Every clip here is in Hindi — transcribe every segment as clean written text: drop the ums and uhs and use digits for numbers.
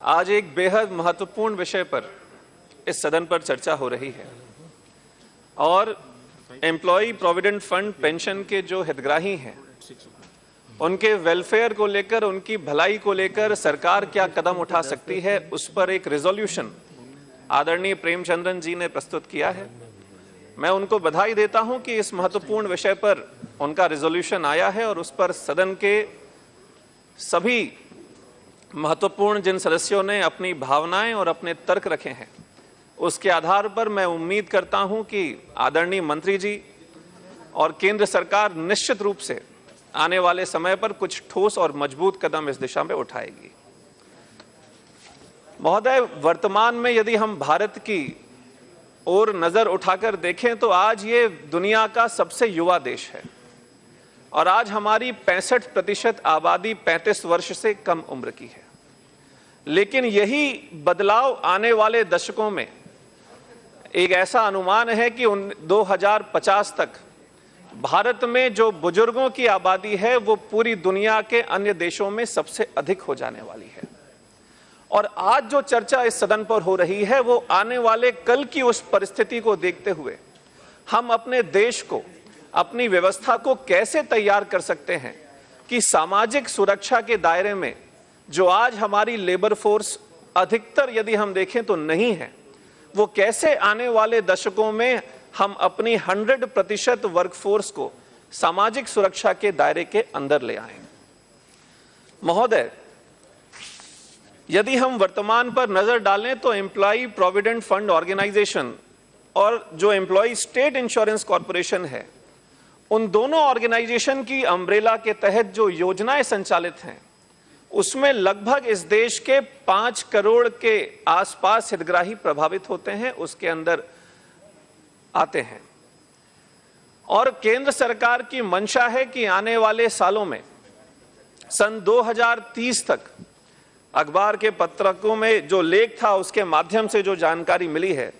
आज एक बेहद महत्वपूर्ण विषय पर इस सदन पर चर्चा हो रही है और एम्प्लॉय प्रोविडेंट फंड पेंशन के जो हितग्राही हैं उनके वेलफेयर को लेकर, उनकी भलाई को लेकर सरकार क्या कदम उठा सकती है, उस पर एक रिजोल्यूशन आदरणीय प्रेमचंद्रन जी ने प्रस्तुत किया है। मैं उनको बधाई देता हूं कि इस महत्वपूर्ण विषय पर उनका रिजोल्यूशन आया है और उस पर सदन के सभी महत्वपूर्ण जिन सदस्यों ने अपनी भावनाएं और अपने तर्क रखे हैं, उसके आधार पर मैं उम्मीद करता हूं कि आदरणीय मंत्री जी और केंद्र सरकार निश्चित रूप से आने वाले समय पर कुछ ठोस और मजबूत कदम इस दिशा में उठाएगी। महोदय, वर्तमान में यदि हम भारत की ओर नजर उठाकर देखें तो आज ये दुनिया का सबसे युवा देश है और आज हमारी 65% आबादी 35 वर्ष से कम उम्र की है। लेकिन यही बदलाव आने वाले दशकों में एक ऐसा अनुमान है कि 2050 तक भारत में जो बुजुर्गों की आबादी है वो पूरी दुनिया के अन्य देशों में सबसे अधिक हो जाने वाली है। और आज जो चर्चा इस सदन पर हो रही है वो आने वाले कल की उस परिस्थिति को देखते हुए हम अपने देश को, अपनी व्यवस्था को कैसे तैयार कर सकते हैं कि सामाजिक सुरक्षा के दायरे में जो आज हमारी लेबर फोर्स अधिकतर यदि हम देखें तो नहीं है, वो कैसे आने वाले दशकों में हम अपनी 100% वर्कफोर्स को सामाजिक सुरक्षा के दायरे के अंदर ले आए। महोदय, यदि हम वर्तमान पर नजर डालें तो एम्प्लॉय प्रोविडेंट फंड ऑर्गेनाइजेशन और जो एम्प्लॉय स्टेट इंश्योरेंस कॉर्पोरेशन है, उन दोनों ऑर्गेनाइजेशन की अम्ब्रेला के तहत जो योजनाएं संचालित हैं उसमें लगभग इस देश के 5 करोड़ के आसपास हितग्राही प्रभावित होते हैं, उसके अंदर आते हैं। और केंद्र सरकार की मंशा है कि आने वाले सालों में सन 2030 तक, अखबार के पत्रकों में जो लेख था उसके माध्यम से जो जानकारी मिली है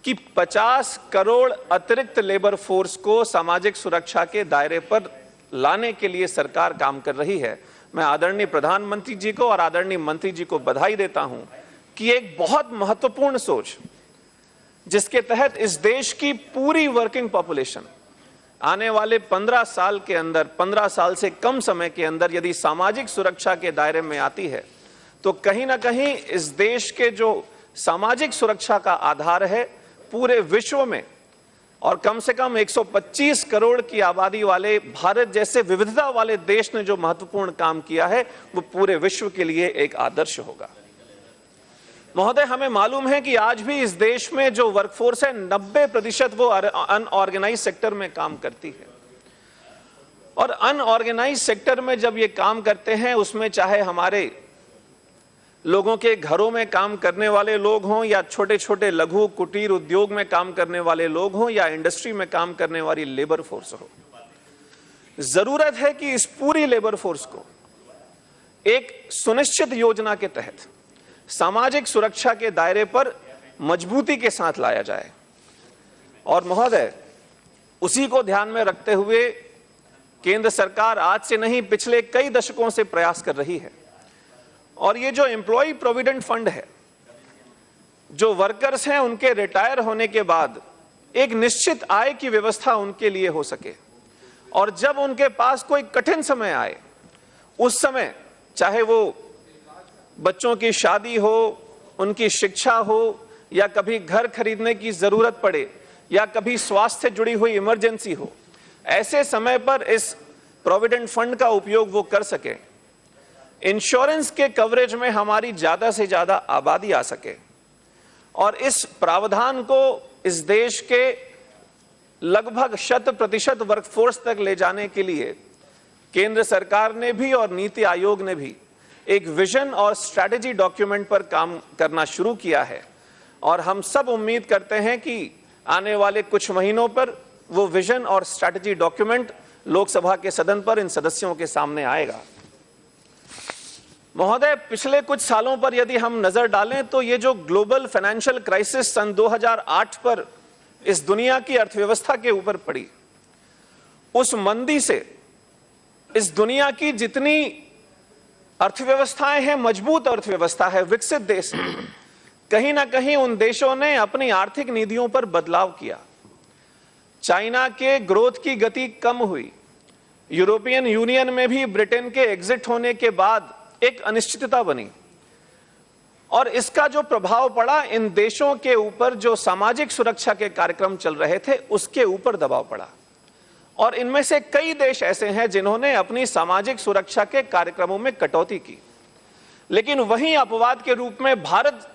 कि 50 करोड़ अतिरिक्त लेबर फोर्स को सामाजिक सुरक्षा के दायरे पर लाने के लिए सरकार काम कर रही है। मैं आदरणीय प्रधानमंत्री जी को और आदरणीय मंत्री जी को बधाई देता हूं कि एक बहुत महत्वपूर्ण सोच जिसके तहत इस देश की पूरी वर्किंग पॉपुलेशन आने वाले 15 साल के अंदर, 15 साल से कम समय के अंदर यदि सामाजिक सुरक्षा के दायरे में आती है तो कहीं ना कहीं इस देश के जो सामाजिक सुरक्षा का आधार है पूरे विश्व में, और कम से कम 125 करोड़ की आबादी वाले भारत जैसे विविधता वाले देश ने जो महत्वपूर्ण काम किया है वो पूरे विश्व के लिए एक आदर्श होगा। महोदय, हमें मालूम है कि आज भी इस देश में जो वर्कफोर्स है 90% वो अनऑर्गेनाइज सेक्टर में काम करती है। और अनऑर्गेनाइज सेक्टर में जब ये काम करते हैं उसमें चाहे हमारे लोगों के घरों में काम करने वाले लोग हों या छोटे छोटे लघु कुटीर उद्योग में काम करने वाले लोग हों या इंडस्ट्री में काम करने वाली लेबर फोर्स हो, जरूरत है कि इस पूरी लेबर फोर्स को एक सुनिश्चित योजना के तहत सामाजिक सुरक्षा के दायरे पर मजबूती के साथ लाया जाए। और महोदय, उसी को ध्यान में रखते हुए केंद्र सरकार आज से नहीं पिछले कई दशकों से प्रयास कर रही है। और ये जो एम्प्लॉय प्रोविडेंट फंड है, जो वर्कर्स हैं उनके रिटायर होने के बाद एक निश्चित आय की व्यवस्था उनके लिए हो सके, और जब उनके पास कोई कठिन समय आए उस समय चाहे वो बच्चों की शादी हो, उनकी शिक्षा हो, या कभी घर खरीदने की जरूरत पड़े, या कभी स्वास्थ्य जुड़ी हुई इमरजेंसी हो, ऐसे समय पर इस प्रोविडेंट फंड का उपयोग वो कर सके, इंश्योरेंस के कवरेज में हमारी ज्यादा से ज्यादा आबादी आ सके। और इस प्रावधान को इस देश के लगभग 100% वर्कफोर्स तक ले जाने के लिए केंद्र सरकार ने भी और नीति आयोग ने भी एक विजन और स्ट्रैटेजी डॉक्यूमेंट पर काम करना शुरू किया है। और हम सब उम्मीद करते हैं कि आने वाले कुछ महीनों पर वो विजन और स्ट्रैटेजी डॉक्यूमेंट लोकसभा के सदन पर इन सदस्यों के सामने आएगा। महोदय, पिछले कुछ सालों पर यदि हम नजर डालें तो ये जो ग्लोबल फाइनेंशियल क्राइसिस सन 2008 पर इस दुनिया की अर्थव्यवस्था के ऊपर पड़ी, उस मंदी से इस दुनिया की जितनी अर्थव्यवस्थाएं हैं, मजबूत अर्थव्यवस्था है, विकसित देश है, कहीं ना कहीं उन देशों ने अपनी आर्थिक नीतियों पर बदलाव किया। चाइना के ग्रोथ की गति कम हुई। यूरोपियन यूनियन में भी ब्रिटेन के एग्जिट होने के बाद एक अनिश्चितता बनी और इसका जो प्रभाव पड़ा इन देशों के ऊपर, जो सामाजिक सुरक्षा के कार्यक्रम चल रहे थे उसके ऊपर दबाव पड़ा। और इनमें से कई देश ऐसे हैं जिन्होंने अपनी सामाजिक सुरक्षा के कार्यक्रमों में कटौती की। लेकिन वहीं अपवाद के रूप में भारत,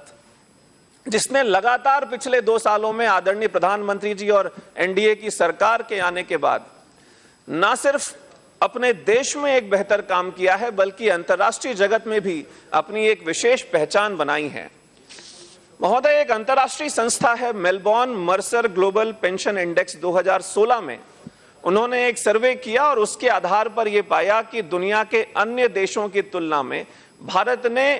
जिसने लगातार पिछले 2 सालों में आदरणीय प्रधानमंत्री जी और एनडीए की सरकार के आने के बाद न सिर्फ अपने देश में एक बेहतर काम किया है, बल्कि अंतर्राष्ट्रीय जगत में भी अपनी एक विशेष पहचान बनाई है। महोदय, एक अंतर्राष्ट्रीय संस्था है Melbourne Mercer global pension index 2016 में उन्होंने एक सर्वे किया और उसके आधार पर यह पाया कि दुनिया के अन्य देशों की तुलना में भारत ने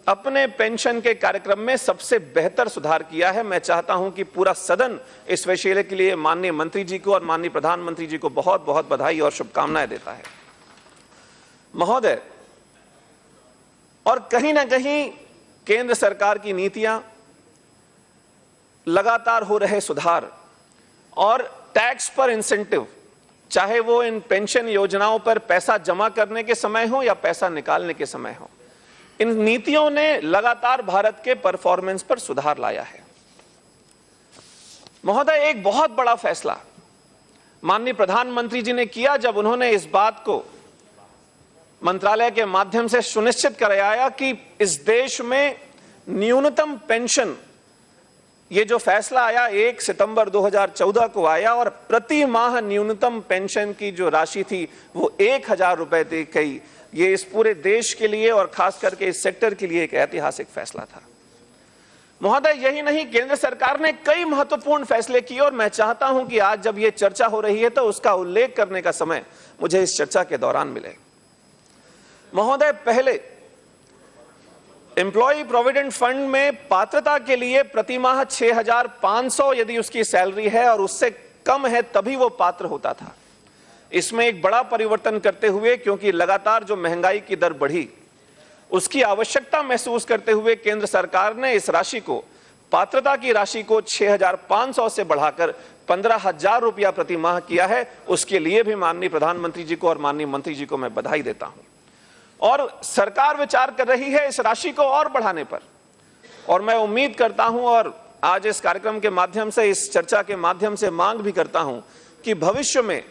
अपने पेंशन के कार्यक्रम में सबसे बेहतर सुधार किया है। मैं चाहता हूं कि पूरा सदन इस विषय के लिए माननीय मंत्री जी को और माननीय प्रधानमंत्री जी को बहुत बहुत बधाई और शुभकामनाएं देता है। महोदय, और कहीं ना कहीं केंद्र सरकार की नीतियां, लगातार हो रहे सुधार और टैक्स पर इंसेंटिव, चाहे वो इन पेंशन योजनाओं पर पैसा जमा करने के समय हो या पैसा निकालने के समय हो, इन नीतियों ने लगातार भारत के परफॉर्मेंस पर सुधार लाया है। महोदय, एक बहुत बड़ा फैसला माननीय प्रधानमंत्री जी ने किया जब उन्होंने इस बात को मंत्रालय के माध्यम से सुनिश्चित कराया कि इस देश में न्यूनतम पेंशन, ये जो फैसला आया 1 सितंबर 2014 को आया और प्रति माह न्यूनतम पेंशन की जो राशि थी वो 1000 रुपए दी गई। ये इस पूरे देश के लिए और खास करके इस सेक्टर के लिए एक ऐतिहासिक फैसला था। महोदय, यही नहीं, केंद्र सरकार ने कई महत्वपूर्ण फैसले किए और मैं चाहता हूं कि आज जब ये चर्चा हो रही है तो उसका उल्लेख करने का समय मुझे इस चर्चा के दौरान मिले। महोदय, पहले एम्प्लॉय प्रोविडेंट फंड में पात्रता के लिए प्रति माह 6500 यदि उसकी सैलरी है और उससे कम है तभी वो पात्र होता था। इसमें एक बड़ा परिवर्तन करते हुए, क्योंकि लगातार जो महंगाई की दर बढ़ी उसकी आवश्यकता महसूस करते हुए केंद्र सरकार ने इस राशि को, पात्रता की राशि को 6500 से बढ़ाकर 15000 रुपया प्रति माह किया है। उसके लिए भी माननीय प्रधानमंत्री जी को और माननीय मंत्री जी को मैं बधाई देता हूं। और सरकार विचार कर रही है इस राशि को और बढ़ाने पर, और मैं उम्मीद करता हूं और आज इस कार्यक्रम के माध्यम से, इस चर्चा के माध्यम से मांग भी करता हूं कि भविष्य में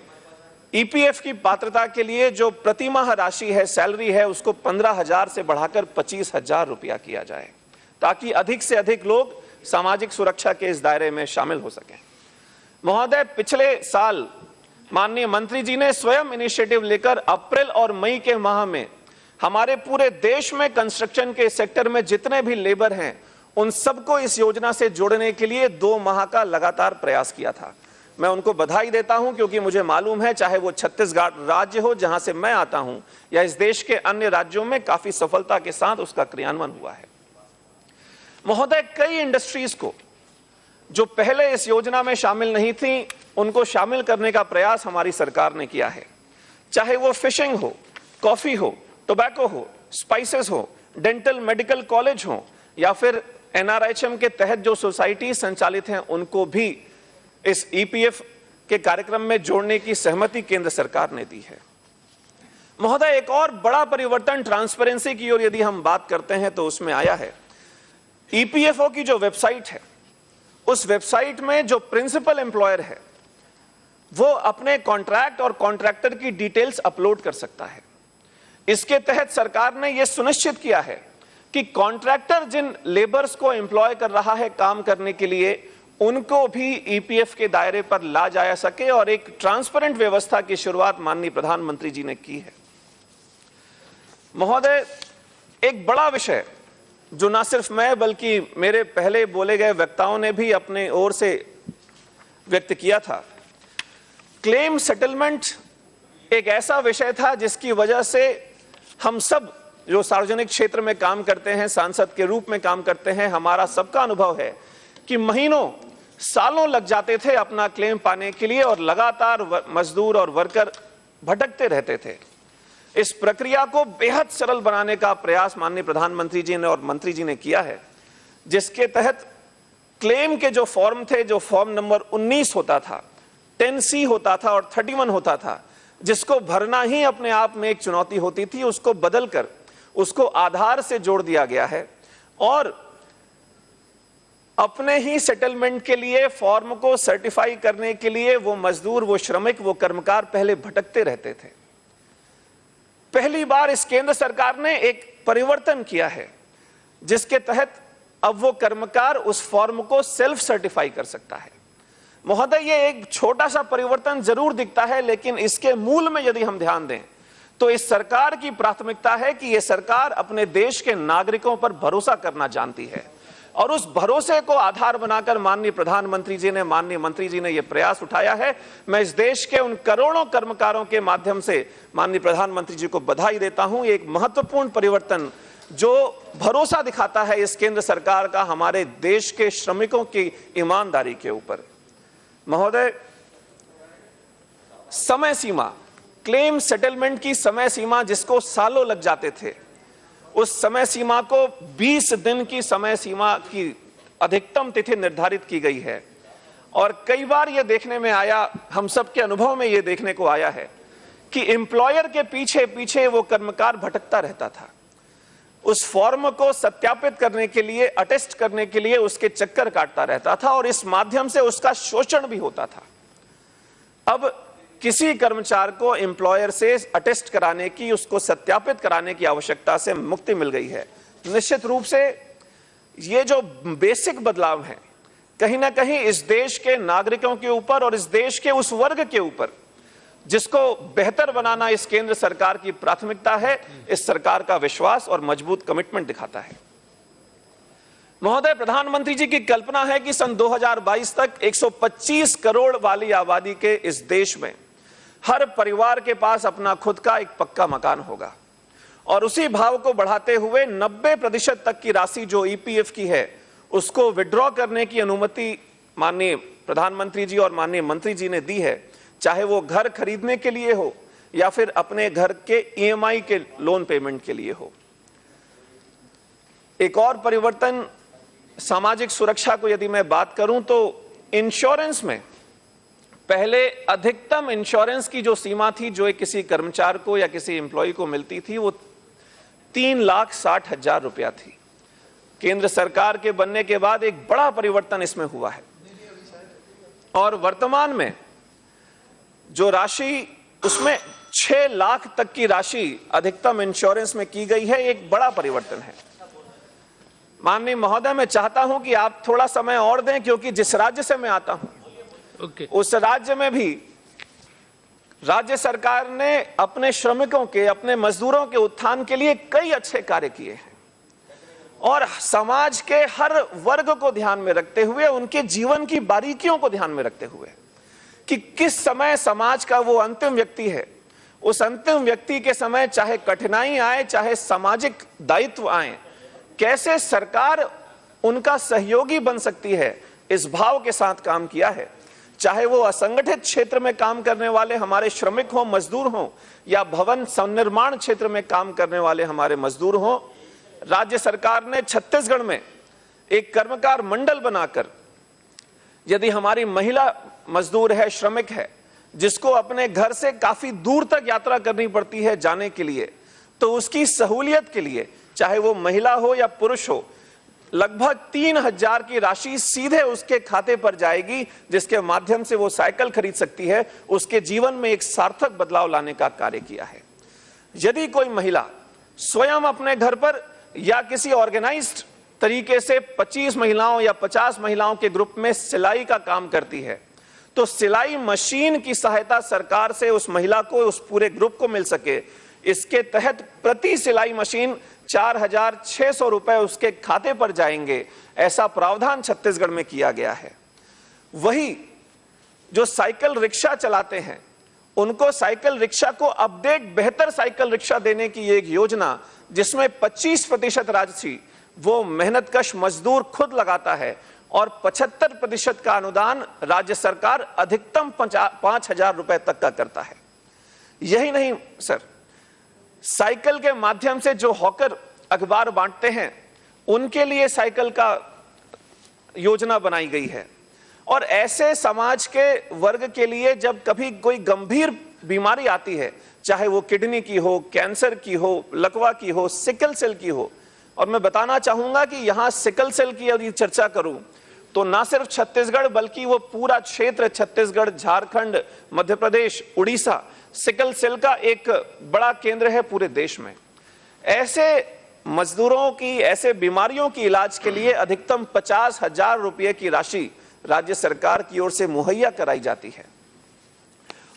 ईपीएफ की पात्रता के लिए जो प्रतिमाह राशि है, सैलरी है, उसको 15000 से बढ़ाकर 25000 रुपया किया जाए, ताकि अधिक से अधिक लोग सामाजिक सुरक्षा के इस दायरे में शामिल हो सकें। महोदय, पिछले साल माननीय मंत्री जी ने स्वयं इनिशिएटिव लेकर अप्रैल और मई के माह में हमारे पूरे देश में कंस्ट्रक्शन के सेक्टर में जितने भी लेबर हैं उन सबको इस योजना से जोड़ने के लिए 2 माह का लगातार प्रयास किया था। मैं उनको बधाई देता हूं, क्योंकि मुझे मालूम है चाहे वो छत्तीसगढ़ राज्य हो जहां से मैं आता हूं या इस देश के अन्य राज्यों में काफी सफलता के साथ उसका क्रियान्वयन हुआ है। महोदय, कई इंडस्ट्रीज को जो पहले इस योजना में शामिल नहीं थी उनको शामिल करने का प्रयास हमारी सरकार ने किया है। चाहे वो फिशिंग हो, कॉफी हो, टोबैको हो, स्पाइसेस हो, डेंटल मेडिकल कॉलेज हो या फिर एनआरएचएम के तहत जो सोसाइटी संचालित हैं उनको भी इस ईपीएफ के कार्यक्रम में जोड़ने की सहमति केंद्र सरकार ने दी है। महोदय, एक और बड़ा परिवर्तन ट्रांसपेरेंसी की ओर यदि हम बात करते हैं तो उसमें आया है। ईपीएफओ की जो वेबसाइट है, उस वेबसाइट में जो प्रिंसिपल एम्प्लॉयर है वो अपने कॉन्ट्रैक्ट और कॉन्ट्रैक्टर की डिटेल्स अपलोड कर सकता है। इसके तहत सरकार ने यह सुनिश्चित किया है कि कॉन्ट्रैक्टर जिन लेबर्स को एम्प्लॉय कर रहा है काम करने के लिए, उनको भी ईपीएफ के दायरे पर ला जाया सके और एक ट्रांसपेरेंट व्यवस्था की शुरुआत माननीय प्रधानमंत्री जी ने की है। महोदय, एक बड़ा विषय जो ना सिर्फ मैं बल्कि मेरे पहले बोले गए वक्ताओं ने भी अपने ओर से व्यक्त किया था, क्लेम सेटलमेंट एक ऐसा विषय था जिसकी वजह से हम सब जो सार्वजनिक क्षेत्र में काम करते हैं, सांसद के रूप में काम करते हैं, हमारा सबका अनुभव है कि महीनों सालों लग जाते थे अपना क्लेम पाने के लिए और लगातार मजदूर और वर्कर भटकते रहते थे। इस प्रक्रिया को बेहद सरल बनाने का प्रयास माननीय प्रधानमंत्री जी ने और मंत्री जी ने किया है, जिसके तहत क्लेम के जो फॉर्म थे, जो फॉर्म नंबर 19 होता था, 10C होता था और 31 होता था, जिसको भरना ही अपने आप में एक चुनौती होती थी, उसको बदलकर उसको आधार से जोड़ दिया गया है। और अपने ही सेटलमेंट के लिए फॉर्म को सर्टिफाई करने के लिए वो मजदूर, वो श्रमिक, वो कर्मकार पहले भटकते रहते थे। पहली बार इस केंद्र सरकार ने एक परिवर्तन किया है, जिसके तहत अब वो कर्मकार उस फॉर्म को सेल्फ सर्टिफाई कर सकता है। महोदय, ये एक छोटा सा परिवर्तन जरूर दिखता है, लेकिन इसके मूल में यदि हम ध्यान दें तो इस सरकार की प्राथमिकता है कि यह सरकार अपने देश के नागरिकों पर भरोसा करना जानती है, और उस भरोसे को आधार बनाकर माननीय प्रधानमंत्री जी ने, माननीय मंत्री जी ने यह प्रयास उठाया है। मैं इस देश के उन करोड़ों कर्मकारों के माध्यम से माननीय प्रधानमंत्री जी को बधाई देता हूं। एक महत्वपूर्ण परिवर्तन जो भरोसा दिखाता है इस केंद्र सरकार का हमारे देश के श्रमिकों की ईमानदारी के ऊपर। महोदय, समय सीमा, क्लेम सेटलमेंट की समय सीमा जिसको सालों लग जाते थे, उस समय सीमा को 20 दिन की समय सीमा की अधिकतम तिथि निर्धारित की गई है। और कई बार यह देखने में आया, हम सबके अनुभव में यह देखने को आया है कि एम्प्लॉयर के पीछे पीछे वो कर्मकार भटकता रहता था। उस फॉर्म को सत्यापित करने के लिए, अटेस्ट करने के लिए उसके चक्कर काटता रहता था, और इस माध्यम से उसका शोषण भी होता था। अब किसी कर्मचारी को एम्प्लॉयर से अटेस्ट कराने की, उसको सत्यापित कराने की आवश्यकता से मुक्ति मिल गई है। निश्चित रूप से ये जो बेसिक बदलाव है, कहीं ना कहीं इस देश के नागरिकों के ऊपर और इस देश के उस वर्ग के ऊपर जिसको बेहतर बनाना इस केंद्र सरकार की प्राथमिकता है, इस सरकार का विश्वास और मजबूत कमिटमेंट दिखाता है। महोदय, प्रधानमंत्री जी की कल्पना है कि सन 2022 तक 125 करोड़ वाली आबादी के इस देश में हर परिवार के पास अपना खुद का एक पक्का मकान होगा, और उसी भाव को बढ़ाते हुए 90% तक की राशि जो ईपीएफ की है उसको विड्रॉ करने की अनुमति माननीय प्रधानमंत्री जी और माननीय मंत्री जी ने दी है, चाहे वो घर खरीदने के लिए हो या फिर अपने घर के ईएमआई के लोन पेमेंट के लिए हो। एक और परिवर्तन, सामाजिक सुरक्षा को यदि मैं बात करूं तो इंश्योरेंस में पहले अधिकतम इंश्योरेंस की जो सीमा थी, जो एक किसी कर्मचारी को या किसी एम्प्लॉय को मिलती थी, वो 3,60,000 रुपया थी। केंद्र सरकार के बनने के बाद एक बड़ा परिवर्तन इसमें हुआ है, और वर्तमान में जो राशि, उसमें 6 लाख तक की राशि अधिकतम इंश्योरेंस में की गई है। एक बड़ा परिवर्तन है। माननीय महोदय, मैं चाहता हूं कि आप थोड़ा समय और दें, क्योंकि जिस राज्य से मैं आता हूं उस राज्य में भी राज्य सरकार ने अपने श्रमिकों के, अपने मजदूरों के उत्थान के लिए कई अच्छे कार्य किए हैं, और समाज के हर वर्ग को ध्यान में रखते हुए, उनके जीवन की बारीकियों को ध्यान में रखते हुए कि किस समय समाज का वो अंतिम व्यक्ति है, उस अंतिम व्यक्ति के समय चाहे कठिनाई आए, चाहे सामाजिक दायित्व आए, कैसे सरकार उनका सहयोगी बन सकती है, इस भाव के साथ काम किया है। चाहे वो असंगठित क्षेत्र में काम करने वाले हमारे श्रमिक हों, मजदूर हों, या भवन संनिर्माण क्षेत्र में काम करने वाले हमारे मजदूर हों, राज्य सरकार ने छत्तीसगढ़ में एक कर्मकार मंडल बनाकर, यदि हमारी महिला मजदूर है, श्रमिक है, जिसको अपने घर से काफी दूर तक यात्रा करनी पड़ती है जाने के लिए, तो उसकी सहूलियत के लिए, चाहे वो महिला हो या पुरुष हो, लगभग 3,000 की राशि सीधे उसके खाते पर जाएगी, जिसके माध्यम से वो साइकिल खरीद सकती है। उसके जीवन में एक सार्थक बदलाव लाने का कार्य किया है। यदि कोई महिला स्वयं अपने घर पर या किसी ऑर्गेनाइज्ड तरीके से 25 महिलाओं या 50 महिलाओं के ग्रुप में सिलाई का काम करती है, तो सिलाई मशीन की सहायता सरकार से उस महिला को, उस पूरे ग्रुप को मिल सके, इसके तहत प्रति सिलाई मशीन 4,600 रुपए उसके खाते पर जाएंगे, ऐसा प्रावधान छत्तीसगढ़ में किया गया है। वही जो साइकिल रिक्शा चलाते हैं, उनको साइकिल रिक्शा को अपडेट, बेहतर साइकिल रिक्शा देने की एक योजना, जिसमें 25% राशि वो मेहनतकश मजदूर खुद लगाता है, और 75% का अनुदान राज्य सरकार अधिकतम 5,000 रुपए तक का करता है। यही नहीं सर, साइकिल के माध्यम से जो हॉकर अखबार बांटते हैं उनके लिए साइकिल का योजना बनाई गई है। और ऐसे समाज के वर्ग के लिए जब कभी कोई गंभीर बीमारी आती है, चाहे वो किडनी की हो, कैंसर की हो, लकवा की हो, सिकल सेल की हो, और मैं बताना चाहूंगा कि यहां सिकल सेल की यदि चर्चा करूं तो ना सिर्फ छत्तीसगढ़ बल्कि वो पूरा क्षेत्र छत्तीसगढ़, झारखंड, मध्य प्रदेश, उड़ीसा सिकल सेल का एक बड़ा केंद्र है पूरे देश में। ऐसे मजदूरों की, ऐसे बीमारियों की इलाज के लिए अधिकतम 50,000 रुपये की राशि राज्य सरकार की ओर से मुहैया कराई जाती है।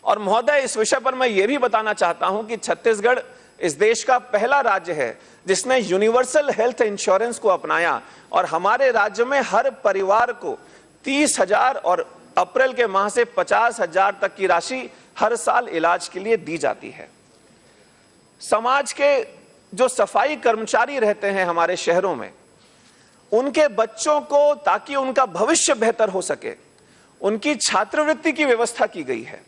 और महोदय, इस विषय पर मैं ये भी बताना चाहता हूं कि छत्तीसगढ़ इस देश का पहला राज्य है जिसने यूनिवर्सल हेल्थ इंश्योरेंस को अपनाया और हमारे राज्य में हर परिवार को 30,000 और अप्रैल के माह से 50,000 तक की राशि हर साल इलाज के लिए दी जाती है। समाज के जो सफाई कर्मचारी रहते हैं हमारे शहरों में, उनके बच्चों को, ताकि उनका भविष्य बेहतर हो सके, उनकी छात्रवृत्ति की व्यवस्था की गई है।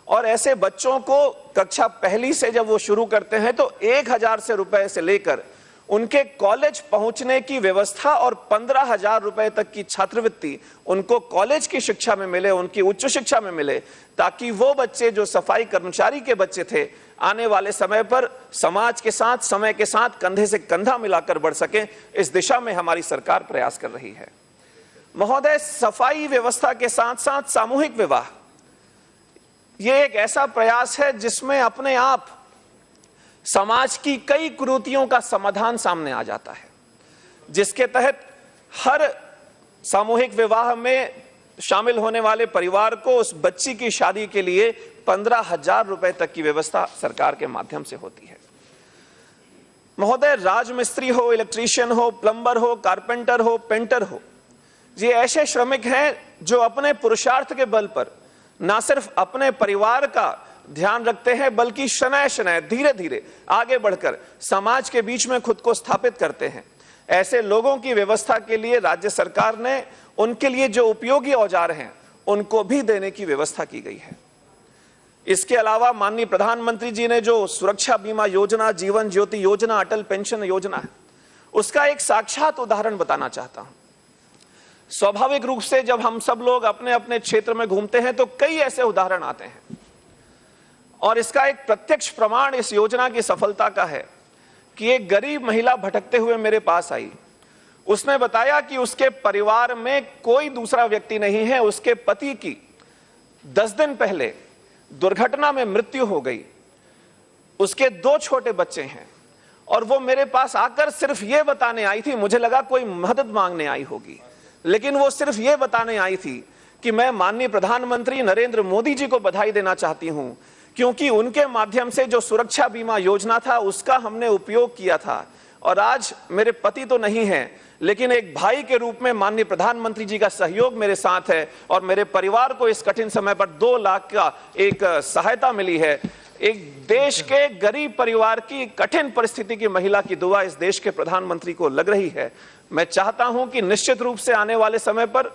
और ऐसे बच्चों को कक्षा पहली से जब वो शुरू करते हैं तो 1,000 रुपए से लेकर उनके कॉलेज पहुंचने की व्यवस्था और 15,000 रुपए तक की छात्रवृत्ति उनको कॉलेज की शिक्षा में मिले, उनकी उच्च शिक्षा में मिले, ताकि वो बच्चे जो सफाई कर्मचारी के बच्चे थे आने वाले समय पर समाज के साथ, समय के साथ कंधे से कंधा मिलाकर बढ़ सके। इस दिशा में हमारी सरकार प्रयास कर रही है। महोदय, सफाई व्यवस्था के साथ साथ सामूहिक विवाह ये एक ऐसा प्रयास है जिसमें अपने आप समाज की कई कुरीतियों का समाधान सामने आ जाता है, जिसके तहत हर सामूहिक विवाह में शामिल होने वाले परिवार को उस बच्ची की शादी के लिए 15,000 रुपए तक की व्यवस्था सरकार के माध्यम से होती है। महोदय, राजमिस्त्री हो, इलेक्ट्रीशियन हो, प्लम्बर हो, कारपेंटर हो, पेंटर हो, ये ऐसे श्रमिक हैं जो अपने पुरुषार्थ के बल पर ना सिर्फ अपने परिवार का ध्यान रखते हैं बल्कि शनय शनय, धीरे धीरे आगे बढ़कर समाज के बीच में खुद को स्थापित करते हैं। ऐसे लोगों की व्यवस्था के लिए राज्य सरकार ने उनके लिए जो उपयोगी औजार हैं उनको भी देने की व्यवस्था की गई है। इसके अलावा माननीय प्रधानमंत्री जी ने जो सुरक्षा बीमा योजना, जीवन ज्योति योजना, अटल पेंशन योजना है, उसका एक साक्षात उदाहरण बताना चाहता हूं। स्वाभाविक रूप से जब हम सब लोग अपने अपने क्षेत्र में घूमते हैं तो कई ऐसे उदाहरण आते हैं, और इसका एक प्रत्यक्ष प्रमाण इस योजना की सफलता का है कि एक गरीब महिला भटकते हुए मेरे पास आई। उसने बताया कि उसके परिवार में कोई दूसरा व्यक्ति नहीं है, उसके पति की 10 दिन पहले दुर्घटना में मृत्यु हो गई, उसके 2 छोटे बच्चे हैं, और वो मेरे पास आकर सिर्फ ये बताने आई थी, मुझे लगा कोई मदद मांगने आई होगी, लेकिन वो सिर्फ ये बताने आई थी कि मैं माननीय प्रधानमंत्री नरेंद्र मोदी जी को बधाई देना चाहती हूं, क्योंकि उनके माध्यम से जो सुरक्षा बीमा योजना था उसका हमने उपयोग किया था, और आज मेरे पति तो नहीं है लेकिन एक भाई के रूप में माननीय प्रधानमंत्री जी का सहयोग मेरे साथ है, और मेरे परिवार को इस कठिन समय पर 2 लाख का एक सहायता मिली है। एक देश के गरीब परिवार की कठिन परिस्थिति की महिला की दुआ इस देश के प्रधानमंत्री को लग रही है। मैं चाहता हूं कि निश्चित रूप से आने वाले समय पर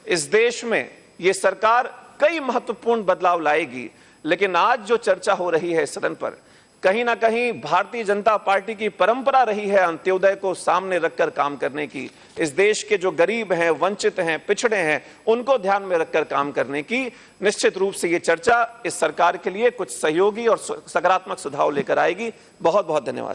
इस देश में ये सरकार कई महत्वपूर्ण बदलाव लाएगी, लेकिन आज जो चर्चा हो रही है सदन पर, कहीं ना कहीं भारतीय जनता पार्टी की परंपरा रही है अंत्योदय को सामने रखकर काम करने की। इस देश के जो गरीब हैं, वंचित हैं, पिछड़े हैं, उनको ध्यान में रखकर काम करने की। निश्चित रूप से ये चर्चा इस सरकार के लिए कुछ सहयोगी और सकारात्मक सुझाव लेकर आएगी। बहुत बहुत धन्यवाद।